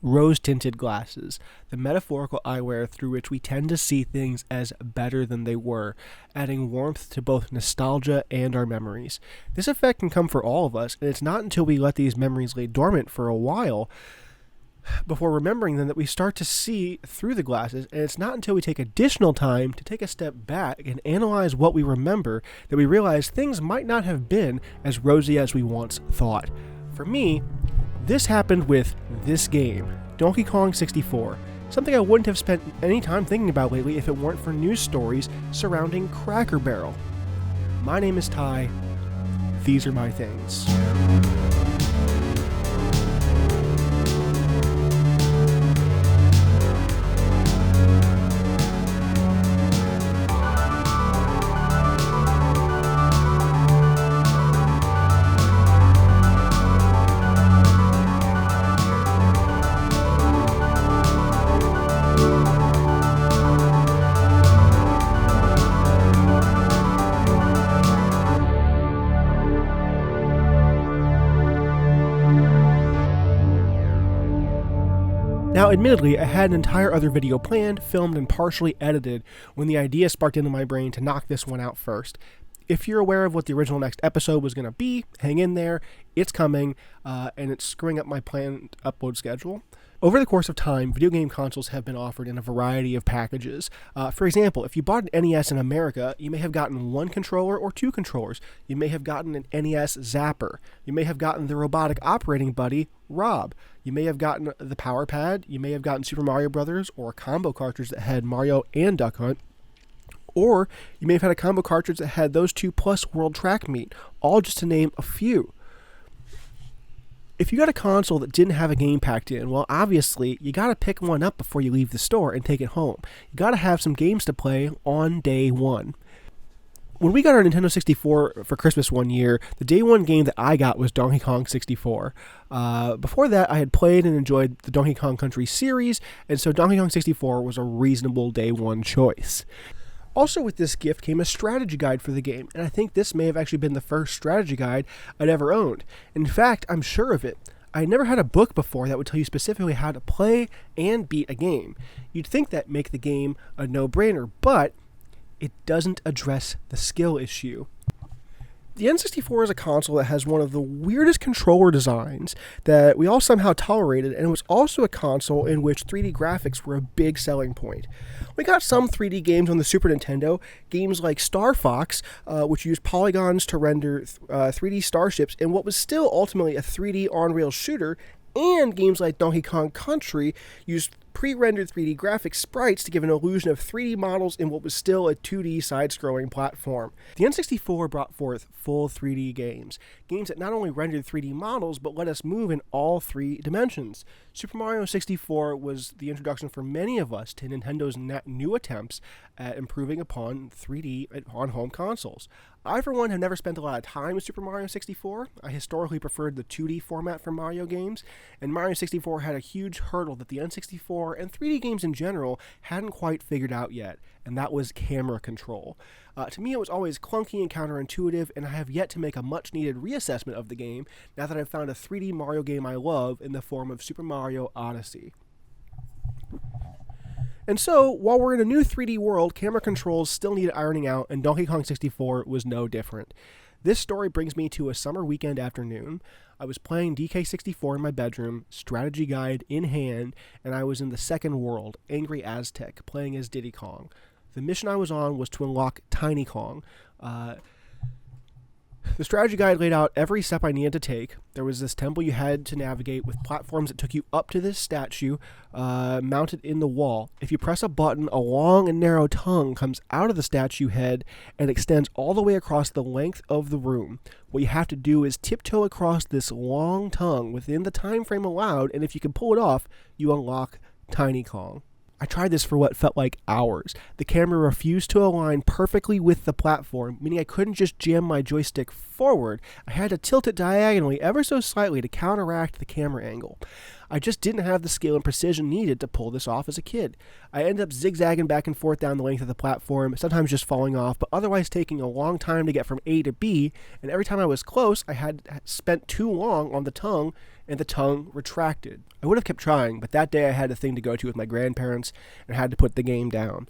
Rose-tinted glasses, the metaphorical eyewear through which we tend to see things as better than they were, adding warmth to both nostalgia and our memories. This effect can come for all of us, and it's not until we let these memories lay dormant for a while before remembering them that we start to see through the glasses, and it's not until we take additional time to take a step back and analyze what we remember that we realize things might not have been as rosy as we once thought. For me, this happened with this game, Donkey Kong 64, something I wouldn't have spent any time thinking about lately if it weren't for news stories surrounding Cracker Barrel. My name is Ty. These are my things. Now, admittedly, I had an entire other video planned, filmed, and partially edited when the idea sparked into my brain to knock this one out first. If you're aware of what the original next episode was going to be, hang in there. It's coming, and it's screwing up my planned upload schedule. Over the course of time, video game consoles have been offered in a variety of packages. For example, if you bought an NES in America, you may have gotten one controller or two controllers. You may have gotten an NES Zapper. You may have gotten the robotic operating buddy, Rob. You may have gotten the Power Pad. You may have gotten Super Mario Brothers or a combo cartridge that had Mario and Duck Hunt. Or you may have had a combo cartridge that had those two plus World Track Meet, all just to name a few. If you got a console that didn't have a game packed in, well, obviously, you got to pick one up before you leave the store and take it home. You got to have some games to play on day one. When we got our Nintendo 64 for Christmas one year, the day one game that I got was Donkey Kong 64. Before that, I had played and enjoyed the Donkey Kong Country series, and so Donkey Kong 64 was a reasonable day one choice. Also with this gift came a strategy guide for the game, and I think this may have actually been the first strategy guide I'd ever owned. In fact, I'm sure of it. I had never had a book before that would tell you specifically how to play and beat a game. You'd think that'd make the game a no-brainer, but it doesn't address the skill issue. The N64 is a console that has one of the weirdest controller designs that we all somehow tolerated, and it was also a console in which 3D graphics were a big selling point. We got some 3D games on the Super Nintendo, games like Star Fox, which used polygons to render 3D starships in what was still ultimately a 3D on-rail shooter, and games like Donkey Kong Country used pre-rendered 3D graphics sprites to give an illusion of 3D models in what was still a 2D side-scrolling platform. The N64 brought forth full 3D games that not only rendered 3D models, but let us move in all three dimensions. Super Mario 64 was the introduction for many of us to Nintendo's new attempts at improving upon 3D on home consoles. I, for one, have never spent a lot of time with Super Mario 64. I historically preferred the 2D format for Mario games, and Mario 64 had a huge hurdle that the N64 and 3D games in general hadn't quite figured out yet, and that was camera control. To me, it was always clunky and counterintuitive, and I have yet to make a much-needed reassessment of the game now that I've found a 3D Mario game I love in the form of Super Mario Odyssey. And so, while we're in a new 3D world, camera controls still need ironing out, and Donkey Kong 64 was no different. This story brings me to a summer weekend afternoon. I was playing DK64 in my bedroom, strategy guide in hand, and I was in the second world, Angry Aztec, playing as Diddy Kong. The mission I was on was to unlock Tiny Kong. The strategy guide laid out every step I needed to take. There was this temple you had to navigate with platforms that took you up to this statue mounted in the wall. If you press a button, a long and narrow tongue comes out of the statue head and extends all the way across the length of the room. What you have to do is tiptoe across this long tongue within the time frame allowed, and if you can pull it off, you unlock Tiny Kong. I tried this for what felt like hours. The camera refused to align perfectly with the platform, meaning I couldn't just jam my joystick forward. I had to tilt it diagonally ever so slightly to counteract the camera angle. I just didn't have the skill and precision needed to pull this off as a kid. I ended up zigzagging back and forth down the length of the platform, sometimes just falling off, but otherwise taking a long time to get from A to B, and every time I was close, I had spent too long on the tongue, and the tongue retracted. I would have kept trying, but that day I had a thing to go to with my grandparents and had to put the game down.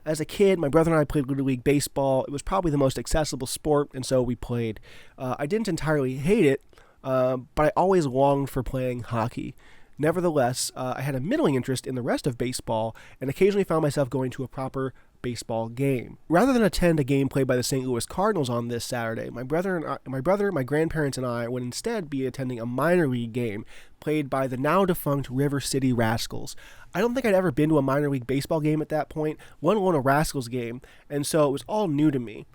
As a kid, my brother and I played Little League Baseball. It was probably the most accessible sport, and so we played. I didn't entirely hate it, but I always longed for playing hockey. Nevertheless, I had a middling interest in the rest of baseball and occasionally found myself going to a proper baseball game. Rather than attend a game played by the St. Louis Cardinals on this Saturday, my grandparents, and I would instead be attending a minor league game played by the now-defunct River City Rascals. I don't think I'd ever been to a minor league baseball game at that point, let alone a Rascals game, and so it was all new to me.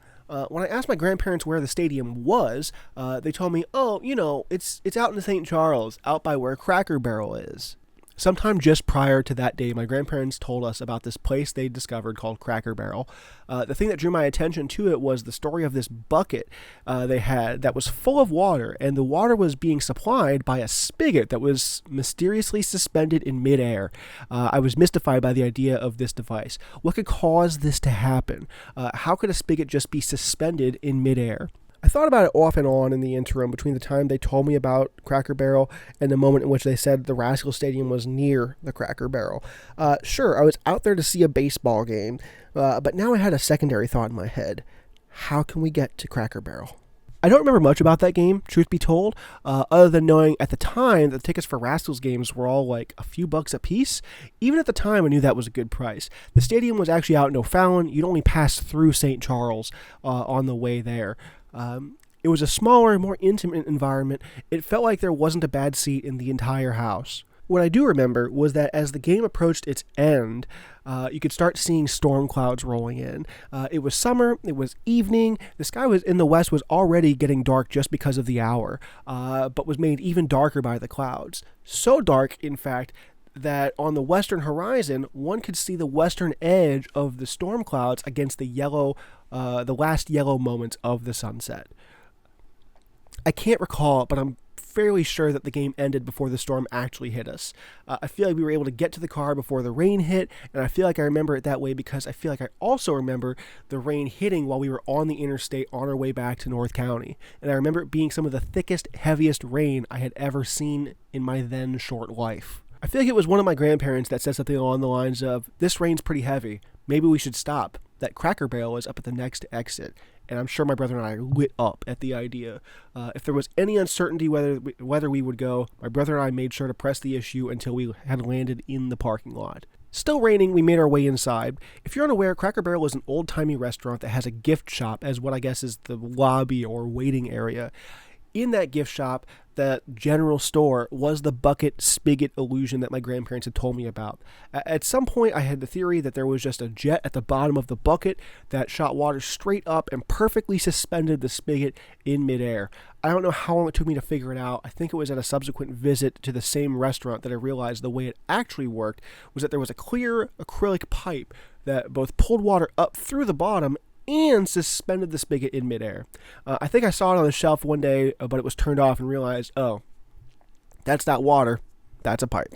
When I asked my grandparents where the stadium was, they told me, it's out in St. Charles, out by where Cracker Barrel is. Sometime just prior to that day, my grandparents told us about this place they discovered called Cracker Barrel. The thing that drew my attention to it was the story of this bucket they had that was full of water, and the water was being supplied by a spigot that was mysteriously suspended in midair. I was mystified by the idea of this device. What could cause this to happen? How could a spigot just be suspended in midair? I thought about it off and on in the interim between the time they told me about Cracker Barrel and the moment in which they said the Rascal Stadium was near the Cracker Barrel. Sure, I was out there to see a baseball game, but now I had a secondary thought in my head. How can we get to Cracker Barrel? I don't remember much about that game, truth be told, other than knowing at the time that the tickets for Rascals games were all like a few bucks a piece. Even at the time, I knew that was a good price. The stadium was actually out in O'Fallon. You'd only pass through St. Charles on the way there. It was a smaller, more intimate environment. It felt like there wasn't a bad seat in the entire house. What I do remember was that as the game approached its end, you could start seeing storm clouds rolling in. It was summer, it was evening, the sky was in the west was already getting dark just because of the hour, but was made even darker by the clouds. So dark, in fact, that on the western horizon, one could see the western edge of the storm clouds against the last yellow moments of the sunset. I can't recall, but I'm fairly sure that the game ended before the storm actually hit us. I feel like we were able to get to the car before the rain hit, and I feel like I remember it that way because I feel like I also remember the rain hitting while we were on the interstate on our way back to North County. And I remember it being some of the thickest, heaviest rain I had ever seen in my then short life. I feel like it was one of my grandparents that said something along the lines of, "This rain's pretty heavy. Maybe we should stop. That Cracker Barrel is up at the next exit." And I'm sure my brother and I lit up at the idea. If there was any uncertainty whether we would go, my brother and I made sure to press the issue until we had landed in the parking lot. Still raining, we made our way inside. If you're unaware, Cracker Barrel is an old-timey restaurant that has a gift shop as what I guess is the lobby or waiting area. In that gift shop, that general store, was the bucket spigot illusion that my grandparents had told me about. At some point, I had the theory that there was just a jet at the bottom of the bucket that shot water straight up and perfectly suspended the spigot in midair. I don't know how long it took me to figure it out. I think it was at a subsequent visit to the same restaurant that I realized the way it actually worked was that there was a clear acrylic pipe that both pulled water up through the bottom and suspended the spigot in midair. I think I saw it on the shelf one day, but it was turned off and realized, oh, that's not water, that's a pipe.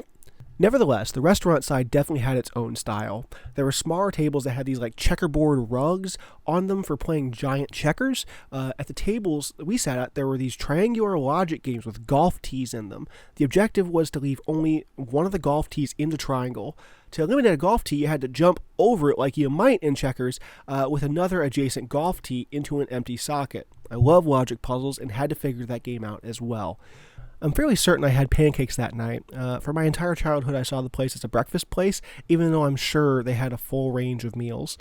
Nevertheless, the restaurant side definitely had its own style. There were smaller tables that had these like checkerboard rugs on them for playing giant checkers. At the tables we sat at, there were these triangular logic games with golf tees in them. The objective was to leave only one of the golf tees in the triangle. To eliminate a golf tee, you had to jump over it like you might in checkers with another adjacent golf tee into an empty socket. I love logic puzzles and had to figure that game out as well. I'm fairly certain I had pancakes that night. For my entire childhood, I saw the place as a breakfast place, even though I'm sure they had a full range of meals.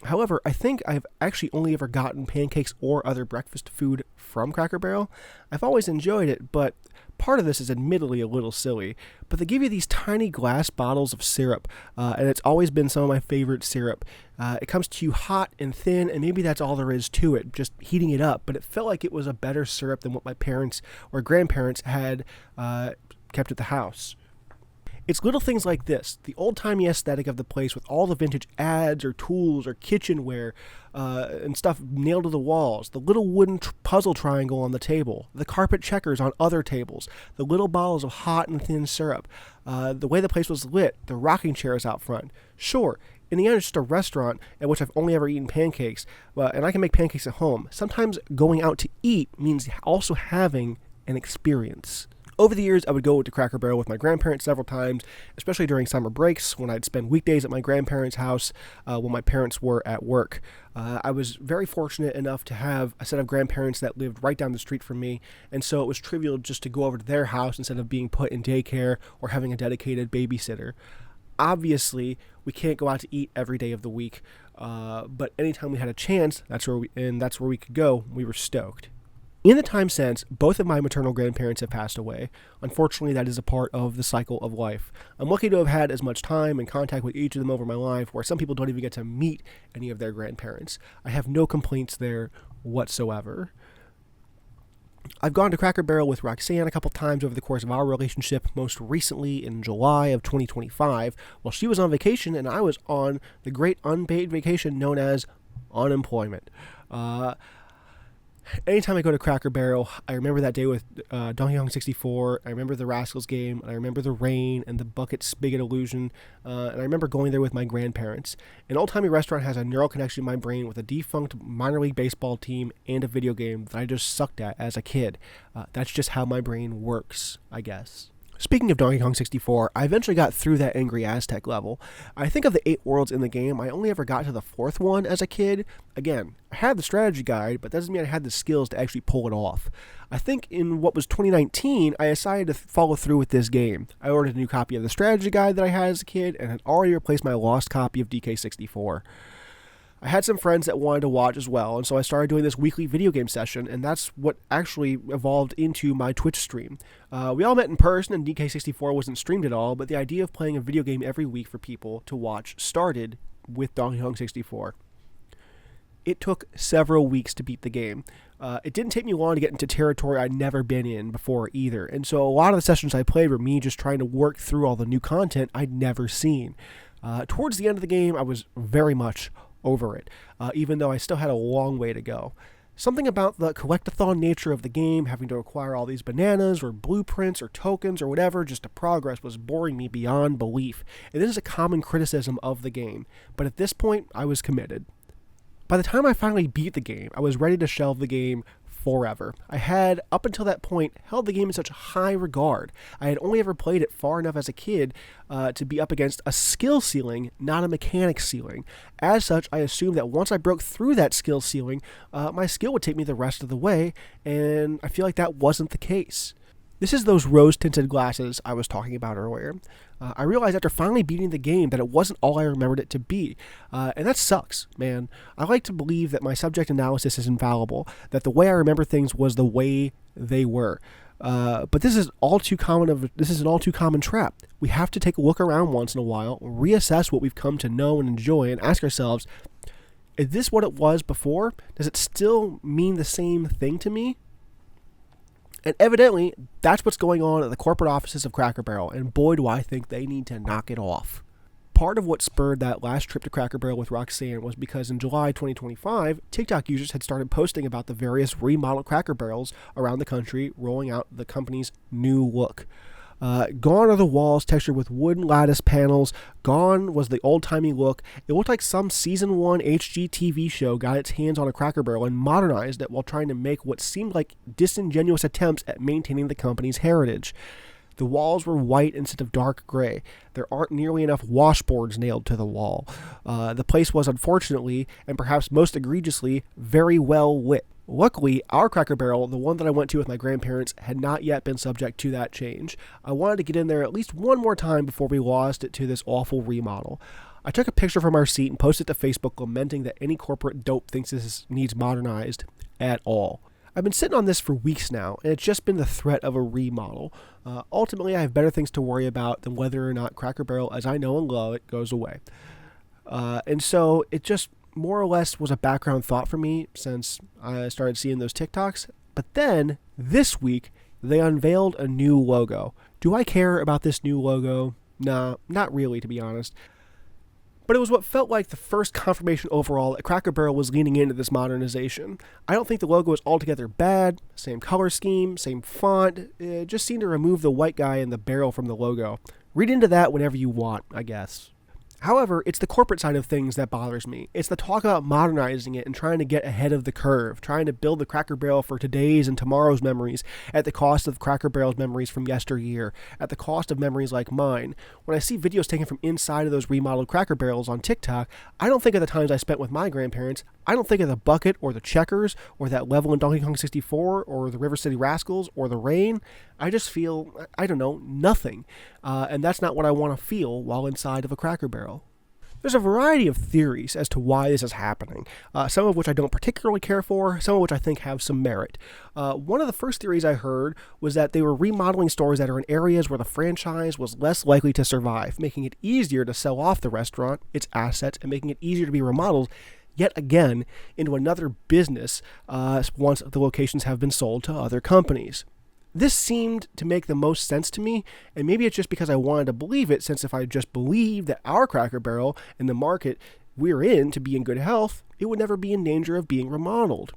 However, I think I've actually only ever gotten pancakes or other breakfast food from Cracker Barrel. I've always enjoyed it, but part of this is admittedly a little silly. But they give you these tiny glass bottles of syrup, and it's always been some of my favorite syrup. It comes to you hot and thin, and maybe that's all there is to it, just heating it up. But it felt like it was a better syrup than what my parents or grandparents had kept at the house. It's little things like this, the old-timey aesthetic of the place with all the vintage ads or tools or kitchenware and stuff nailed to the walls, the little wooden puzzle triangle on the table, the carpet checkers on other tables, the little bottles of hot and thin syrup, the way the place was lit, the rocking chairs out front. Sure, in the end, it's just a restaurant at which I've only ever eaten pancakes, and I can make pancakes at home. Sometimes going out to eat means also having an experience. Over the years, I would go to Cracker Barrel with my grandparents several times, especially during summer breaks when I'd spend weekdays at my grandparents' house when my parents were at work. I was very fortunate enough to have a set of grandparents that lived right down the street from me, and so it was trivial just to go over to their house instead of being put in daycare or having a dedicated babysitter. Obviously, we can't go out to eat every day of the week, but anytime we had a chance, that's where we could go. We were stoked. In the time since, both of my maternal grandparents have passed away. Unfortunately, that is a part of the cycle of life. I'm lucky to have had as much time and contact with each of them over my life, where some people don't even get to meet any of their grandparents. I have no complaints there whatsoever. I've gone to Cracker Barrel with Roxanne a couple times over the course of our relationship, most recently in July of 2025, while she was on vacation and I was on the great unpaid vacation known as unemployment. Anytime I go to Cracker Barrel, I remember that day with Donkey Kong 64, I remember the Rascals game, and I remember the rain and the bucket spigot illusion, and I remember going there with my grandparents. An old-timey restaurant has a neural connection in my brain with a defunct minor league baseball team and a video game that I just sucked at as a kid. That's just how my brain works, I guess. Speaking of Donkey Kong 64, I eventually got through that Angry Aztec level. I think of the 8 worlds in the game, I only ever got to the 4th one as a kid. Again, I had the strategy guide, but that doesn't mean I had the skills to actually pull it off. I think in what was 2019, I decided to follow through with this game. I ordered a new copy of the strategy guide that I had as a kid, and had already replaced my lost copy of DK64. I had some friends that wanted to watch as well, and so I started doing this weekly video game session, and that's what actually evolved into my Twitch stream. We all met in person, and DK64 wasn't streamed at all, but the idea of playing a video game every week for people to watch started with Donkey Kong 64. It took several weeks to beat the game. It didn't take me long to get into territory I'd never been in before either, and so a lot of the sessions I played were me just trying to work through all the new content I'd never seen. Towards the end of the game, I was very much over it, even though I still had a long way to go. Something about the collect-a-thon nature of the game, having to acquire all these bananas or blueprints or tokens or whatever just to progress, was boring me beyond belief. And this is a common criticism of the game, but at this point, I was committed. By the time I finally beat the game, I was ready to shelve the game forever. I had, up until that point, held the game in such high regard. I had only ever played it far enough as a kid to be up against a skill ceiling, not a mechanic ceiling. As such, I assumed that once I broke through that skill ceiling, my skill would take me the rest of the way, and I feel like that wasn't the case. This is those rose-tinted glasses I was talking about earlier. I realized after finally beating the game that it wasn't all I remembered it to be. And that sucks, man. I like to believe that my subject analysis is infallible, that the way I remember things was the way they were. But this is an all too common trap. We have to take a look around once in a while, reassess what we've come to know and enjoy, and ask ourselves, is this what it was before? Does it still mean the same thing to me? And evidently, that's what's going on at the corporate offices of Cracker Barrel, and boy do I think they need to knock it off. Part of what spurred that last trip to Cracker Barrel with Roxanne was because in July 2025, TikTok users had started posting about the various remodeled Cracker Barrels around the country, rolling out the company's new look. Gone are the walls textured with wooden lattice panels. Gone was the old-timey look. It looked like some Season 1 HGTV show got its hands on a Cracker Barrel and modernized it while trying to make what seemed like disingenuous attempts at maintaining the company's heritage. The walls were white instead of dark gray. There aren't nearly enough washboards nailed to the wall. The place was, unfortunately, and perhaps most egregiously, very well lit. Luckily, our Cracker Barrel, the one that I went to with my grandparents, had not yet been subject to that change. I wanted to get in there at least one more time before we lost it to this awful remodel. I took a picture from our seat and posted to Facebook lamenting that any corporate dope thinks this needs modernized at all. I've been sitting on this for weeks now, and it's just been the threat of a remodel. Ultimately, I have better things to worry about than whether or not Cracker Barrel, as I know and love it, goes away. And so it just more or less was a background thought for me since I started seeing those TikToks. But then, this week, they unveiled a new logo. Do I care about this new logo? Nah, not really, to be honest. But it was what felt like the first confirmation overall that Cracker Barrel was leaning into this modernization. I don't think the logo is altogether bad. Same color scheme, same font. It just seemed to remove the white guy and the barrel from the logo. Read into that whenever you want, I guess. However, it's the corporate side of things that bothers me. It's the talk about modernizing it and trying to get ahead of the curve, trying to build the Cracker Barrel for today's and tomorrow's memories at the cost of Cracker Barrel's memories from yesteryear, at the cost of memories like mine. When I see videos taken from inside of those remodeled Cracker Barrels on TikTok, I don't think of the times I spent with my grandparents. I don't think of the bucket or the checkers or that level in Donkey Kong 64 or the River City Rascals or the rain. I just feel, nothing. And that's not what I want to feel while inside of a Cracker Barrel. There's a variety of theories as to why this is happening, some of which I don't particularly care for, some of which I think have some merit. One of the first theories I heard was that they were remodeling stores that are in areas where the franchise was less likely to survive, making it easier to sell off the restaurant, its assets, and making it easier to be remodeled yet again into another business once the locations have been sold to other companies. This seemed to make the most sense to me, and maybe it's just because I wanted to believe it, since if I just believed that our Cracker Barrel and the market we're in to be in good health, it would never be in danger of being remodeled.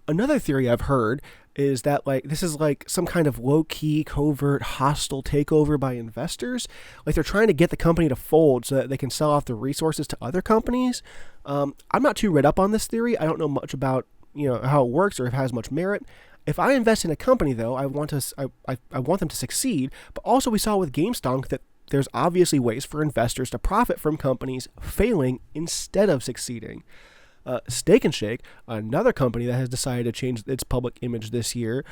Another theory I've heard is that this is some kind of low-key, covert, hostile takeover by investors. They're trying to get the company to fold so that they can sell off the resources to other companies. I'm not too read up on this theory. I don't know much about how it works or if it has much merit. If I invest in a company, though, I want them to succeed. But also, we saw with GameStonk that there's obviously ways for investors to profit from companies failing instead of succeeding. Steak and Shake, another company that has decided to change its public image this year,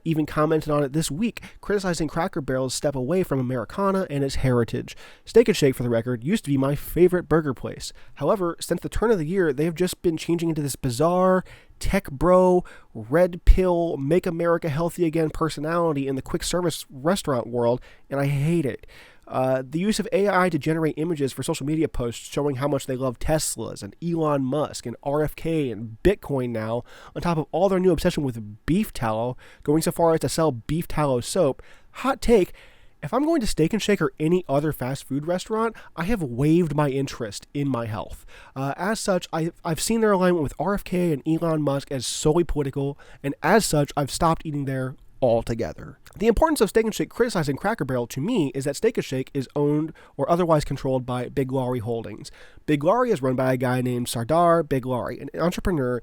even commented on it this week, criticizing Cracker Barrel's step away from Americana and its heritage. Steak and Shake, for the record, used to be my favorite burger place. However, since the turn of the year, they have just been changing into this bizarre tech bro, red pill, make America healthy again personality in the quick service restaurant world, and I hate it. The use of AI to generate images for social media posts showing how much they love Teslas and Elon Musk and RFK and Bitcoin now, on top of all their new obsession with beef tallow, going so far as to sell beef tallow soap. Hot take, if I'm going to Steak and Shake or any other fast food restaurant, I have waived my interest in my health. As such, I've seen their alignment with RFK and Elon Musk as solely political, and as such, I've stopped eating there altogether. The importance of Steak and Shake criticizing Cracker Barrel to me is that Steak and Shake is owned or otherwise controlled by Big Laurie Holdings. Big Laurie is run by a guy named Sardar Big Laurie, an entrepreneur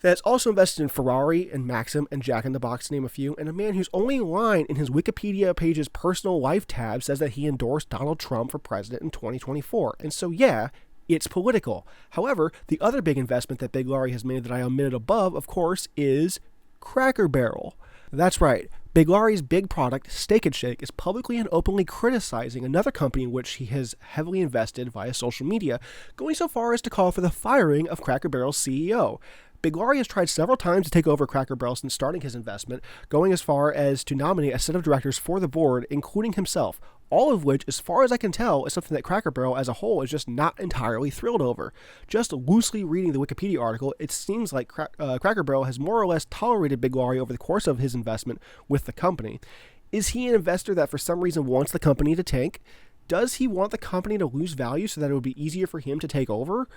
that's also invested in Ferrari and Maxim and Jack in the Box, to name a few, and a man whose only line in his Wikipedia page's personal life tab says that he endorsed Donald Trump for president in 2024. And so, yeah, it's political. However, the other big investment that Big Laurie has made that I omitted above, of course, is Cracker Barrel. That's right. Big Laurie's big product, Steak and Shake, is publicly and openly criticizing another company in which he has heavily invested via social media, going so far as to call for the firing of Cracker Barrel's CEO. Big Laurie has tried several times to take over Cracker Barrel since starting his investment, going as far as to nominate a set of directors for the board, including himself, all of which, as far as I can tell, is something that Cracker Barrel as a whole is just not entirely thrilled over. Just loosely reading the Wikipedia article, it seems like Cracker Barrel has more or less tolerated Big Laurie over the course of his investment with the company. Is he an investor that for some reason wants the company to tank? Does he want the company to lose value so that it would be easier for him to take over?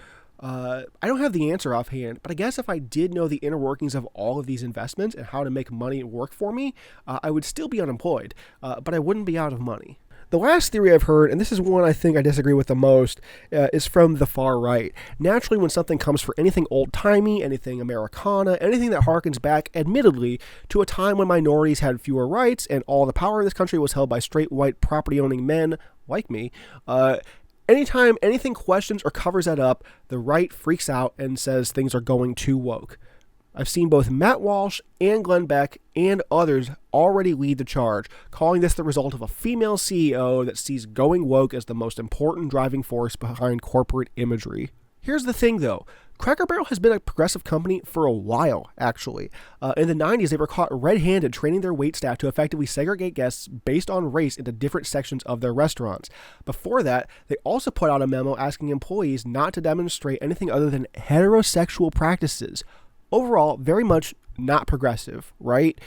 I don't have the answer offhand, but I guess if I did know the inner workings of all of these investments and how to make money work for me, I would still be unemployed, but I wouldn't be out of money. The last theory I've heard, and this is one I think I disagree with the most, is from the far right. Naturally, when something comes for anything old-timey, anything Americana, anything that harkens back, admittedly, to a time when minorities had fewer rights and all the power in this country was held by straight white property-owning men like me, anytime anything questions or covers that up, the right freaks out and says things are going too woke. I've seen both Matt Walsh and Glenn Beck and others already lead the charge, calling this the result of a female CEO that sees going woke as the most important driving force behind corporate imagery. Here's the thing, though. Cracker Barrel has been a progressive company for a while, actually. In the 90s, they were caught red-handed training their waitstaff to effectively segregate guests based on race into different sections of their restaurants. Before that, they also put out a memo asking employees not to demonstrate anything other than heterosexual practices. Overall, very much not progressive, right?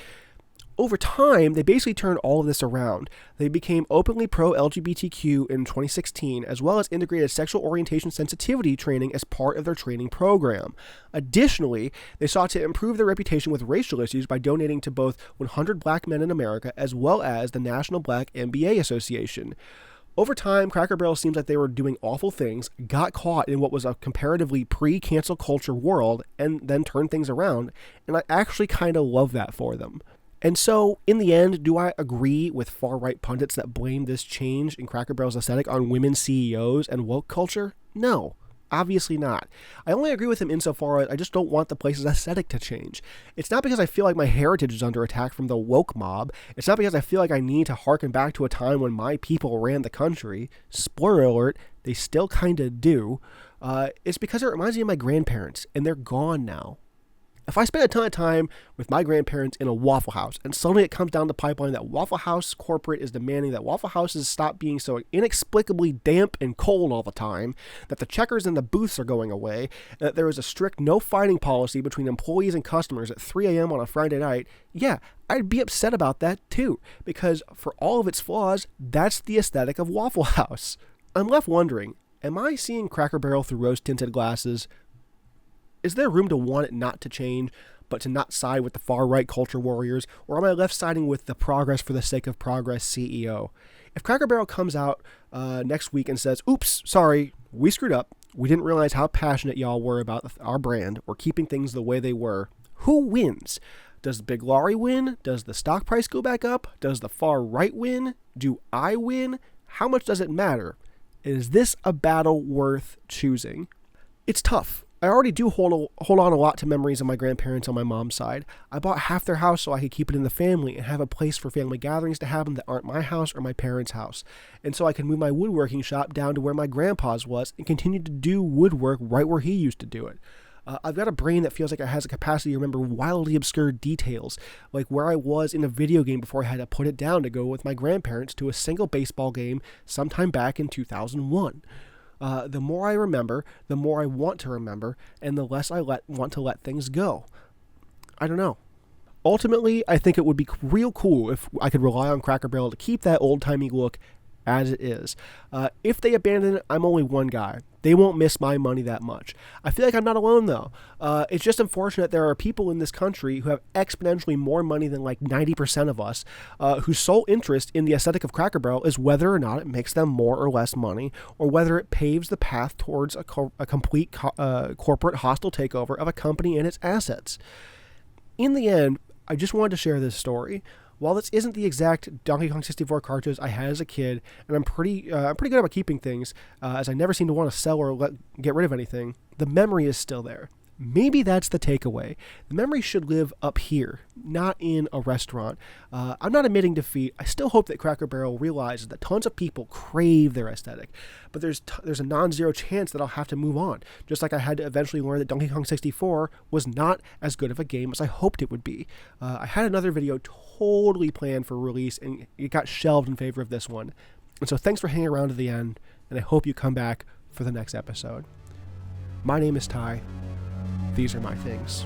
Over time, they basically turned all of this around. They became openly pro-LGBTQ in 2016, as well as integrated sexual orientation sensitivity training as part of their training program. Additionally, they sought to improve their reputation with racial issues by donating to both 100 Black Men in America as well as the National Black MBA Association. Over time, Cracker Barrel seems like they were doing awful things, got caught in what was a comparatively pre-cancel culture world, and then turned things around, and I actually kind of love that for them. And so, in the end, do I agree with far-right pundits that blame this change in Cracker Barrel's aesthetic on women CEOs and woke culture? No, obviously not. I only agree with them insofar as I just don't want the place's aesthetic to change. It's not because I feel like my heritage is under attack from the woke mob. It's not because I feel like I need to harken back to a time when my people ran the country. Spoiler alert, they still kind of do. It's because it reminds me of my grandparents, and they're gone now. If I spend a ton of time with my grandparents in a Waffle House, and suddenly it comes down the pipeline that Waffle House corporate is demanding that Waffle Houses stop being so inexplicably damp and cold all the time, that the checkers and the booths are going away, and that there is a strict no fighting policy between employees and customers at 3 a.m. on a Friday night, yeah, I'd be upset about that too, because for all of its flaws, that's the aesthetic of Waffle House. I'm left wondering, am I seeing Cracker Barrel through rose-tinted glasses? Is there room to want it not to change, but to not side with the far-right culture warriors, or am I left siding with the progress for the sake of progress CEO? If Cracker Barrel comes out next week and says, oops, sorry, we screwed up, we didn't realize how passionate y'all were about our brand, or keeping things the way they were, who wins? Does Big Laurie win? Does the stock price go back up? Does the far-right win? Do I win? How much does it matter? Is this a battle worth choosing? It's tough. I already do hold on a lot to memories of my grandparents on my mom's side. I bought half their house so I could keep it in the family and have a place for family gatherings to happen that aren't my house or my parents' house. And so I can move my woodworking shop down to where my grandpa's was and continue to do woodwork right where he used to do it. I've got a brain that feels like it has a capacity to remember wildly obscure details, like where I was in a video game before I had to put it down to go with my grandparents to a single baseball game sometime back in 2001. The more I remember, the more I want to remember, and the less I want to let things go. I don't know. Ultimately, I think it would be real cool if I could rely on Cracker Barrel to keep that old-timey look as it is. If they abandon it, I'm only one guy. They won't miss my money that much. I feel like I'm not alone, though. It's just unfortunate there are people in this country who have exponentially more money than like 90% of us, whose sole interest in the aesthetic of Cracker Barrel is whether or not it makes them more or less money, or whether it paves the path towards a complete corporate hostile takeover of a company and its assets. In the end, I just wanted to share this story. While this isn't the exact Donkey Kong 64 cartridge I had as a kid, and I'm pretty good about keeping things, as I never seem to want to sell or get rid of anything, the memory is still there. Maybe that's the takeaway. The memory should live up here, not in a restaurant. I'm not admitting defeat. I still hope that Cracker Barrel realizes that tons of people crave their aesthetic, but there's a non-zero chance that I'll have to move on, just like I had to eventually learn that Donkey Kong 64 was not as good of a game as I hoped it would be. I had another video totally planned for release, and it got shelved in favor of this one. And so thanks for hanging around to the end, and I hope you come back for the next episode. My name is Ty. These are my things.